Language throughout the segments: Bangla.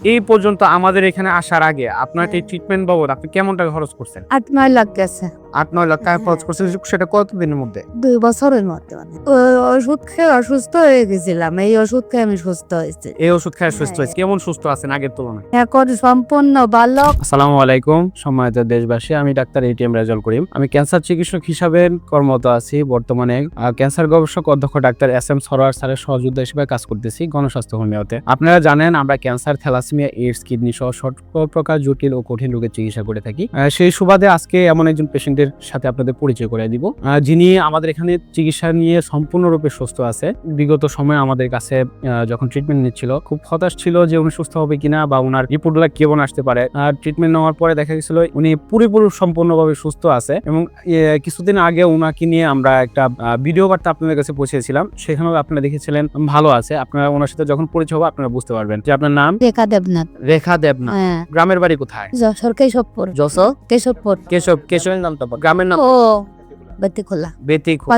এই পর্যন্ত আমাদের এখানে আসার আগে আপনার এই ট্রিটমেন্ট বাবদ আপনি কেমন টাকা খরচ করছেন? 8-9 লাখ গেছে। 8-9 লাখ টাকা খরচ করছেন, সেটা কতদিনের মধ্যে? 2 বছরের মধ্যে মানে। ওষুধ খেয়ে অসুস্থ হয়ে গেছিলাম। এই ওষুধ খেয়ে আমি সুস্থ হয়েছি। এই ওষুধ খেয়ে সুস্থ হয়েছে। কেমন সুস্থ আছেন আগের তুলনায়? এখন সম্পূর্ণ ভালো। আসসালামু আলাইকুম সম্মানিত দেশবাসী, আমি ডাক্তার এটিএম রেজাউল করিম। আমি ক্যান্সার চিকিৎসক হিসাবে কর্মরত আছি। বর্তমানে ক্যান্সার গবেষক অধ্যক্ষ ডাক্তার এস.এম. সরোয়ার স্যারের সহযোদ্ধা হিসেবে কাজ করতেছি গণস্বাস্থ্য হোমিওতে। আপনারা জানেন আমরা ক্যান্সার, থ্যালাসেমিয়া, এইডস, কিডনি সহ সকল প্রকার জটিল ও কঠিন রোগের চিকিৎসা করে থাকি। সেই সুবাদে আজকে এমন একজন পেশেন্টের সাথে আপনাদের পরিচয় করে দিব, যিনি আমাদের এখানে চিকিৎসা নিয়ে সম্পূর্ণরূপে সুস্থ আছে। বিগত সময়ে আমাদের কাছে যখন ট্রিটমেন্ট নিচ্ছিল খুব হতাশ ছিল যে উনি সুস্থ হবে কিনা বা ওনার রিপোর্টগুলো কেমন আসতে পারে। ট্রিটমেন্ট নেওয়ার পরে দেখা গেছিল উনি পুরোপুরি সম্পূর্ণভাবে সুস্থ আছে এবং কিছুদিন আগে ওনাকে নিয়ে আমরা একটা ভিডিও বার্তা আপনাদের কাছে পৌঁছেছিলাম, সেখানেও আপনারা দেখেছিলেন ভালো আছে। আপনারা ওনার সাথে যখন পরিচয় হবে আপনারা বুঝতে পারবেন যে আপনার নাম রেখা দেবনাথ। রেখা দেবনাথ। হ্যাঁ। গ্রামের বাড়ি কোথায়? যশোর কেশবপুর। যশোর কেশবপুর। কেশবের নামটা বল। গ্রামের নাম ও বেতিখোলা। বেতিখোলা।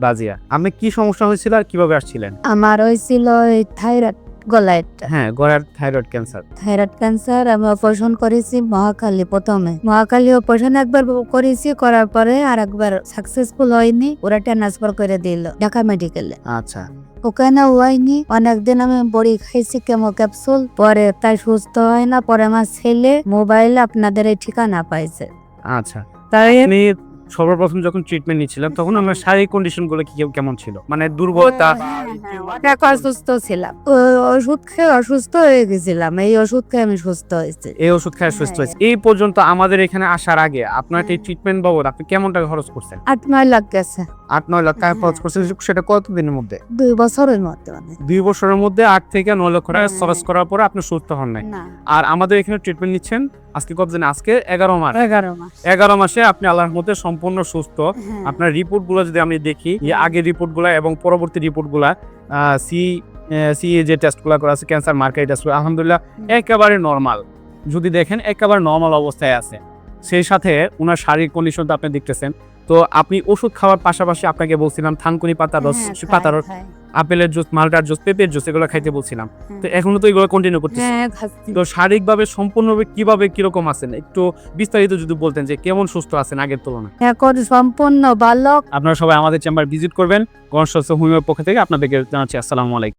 বাজিয়া। আপনি কি সমস্যা হয়েছিল আর কিভাবে আসছিলেন? আমার হয়েছিল থাইরয়েড, গলায় হ্যাঁ, গলার থাইরয়েড ক্যান্সার। Thyroid cancer. আমি অপারেশন করেছি মহাখালী। প্রথমে মহাখালী অপারেশন একবার করেছি, করার পরে আর একবার সাকসেসফুল হয়নি, ওরা ট্রান্সফার করে দিল ঢাকা মেডিকেলে। আচ্ছা। ওখানে হয়নি, অনেকদিন আমি বড়ি খাইছি কেমো ক্যাপসুল, পরে তাই সুস্থ হয় না। পরে আমার ছেলে মোবাইলে আপনাদের এই ঠিকানা পাইছে। আচ্ছা, তাই আপনি সর্বপ্রথম যখন ট্রিটমেন্ট নিচ্ছিলেন তখন আমার শারীরিক কন্ডিশন গুলো কেমন ছিল? মানে দুর্বলতা? অসুস্থ ছিলাম, ওষুধ খেয়ে অসুস্থ হয়ে গেছিলাম। এই ওষুধ খেয়ে আমি সুস্থ হয়েছি। এই ওষুধ খেয়ে সুস্থ হয়েছে। এই পর্যন্ত আমাদের এখানে আসার আগে আপনার এই ট্রিটমেন্ট বাবদ আপনি কেমন টাকা খরচ করছেন? 8-9 লাখ গেছে। 8-9 লাখ টাকা খরচ করছেন, সেটা কতদিনের মধ্যে? 2 বছরের মধ্যে মানে। 2 বছরের মধ্যে 8 থেকে 9 লক্ষ টাকা খরচ করার পরে আপনি সুস্থ হন নাই। আর আমাদের এখানে ট্রিটমেন্ট নিচ্ছেন আজকে কতদিন? আজকে 11 মাস। 11 মাসে আপনি আল্লাহর মধ্যে সম্পূর্ণ সুস্থ। আপনার রিপোর্ট গুলো যদি আমি দেখি, আগের রিপোর্ট গুলা এবং পরবর্তী রিপোর্ট গুলা, সি যে টেস্ট গুলা করা আছে, ক্যান্সার মার্কার টেস্ট, আলহামদুলিল্লাহ একেবারে নরমাল। যদি দেখেন একেবারে নরমাল অবস্থায় আছে। সেই সাথে ওনার শারীরিক কন্ডিশনটা আপনি দেখতেছেন। তো আপনি ওষুধ খাওয়ার পাশাপাশি আপনাকে বলছিলাম থানকুনি পাতার রস, পাতার রস, আপেলের জুস, মালটার জুস, পেঁপের জুস, এগুলো খাইতে বলছিলাম। তো এখনো তো এগুলো কন্টিনিউ করতেছেন। তো শারীরিকভাবে সম্পূর্ণভাবে কিভাবে কিরকম আছেন একটু বিস্তারিত যদি বলতেন যে কেমন সুস্থ আছেন আগের তুলনায়? এখন সম্পূর্ণ ভালো। আপনারা সবাই আমাদের চেম্বার ভিজিট করবেন। গণস্বাস্থ্য হোমিওর পক্ষ থেকে আপনাদেরকে জানাচ্ছি আসসালামু আলাইকুম।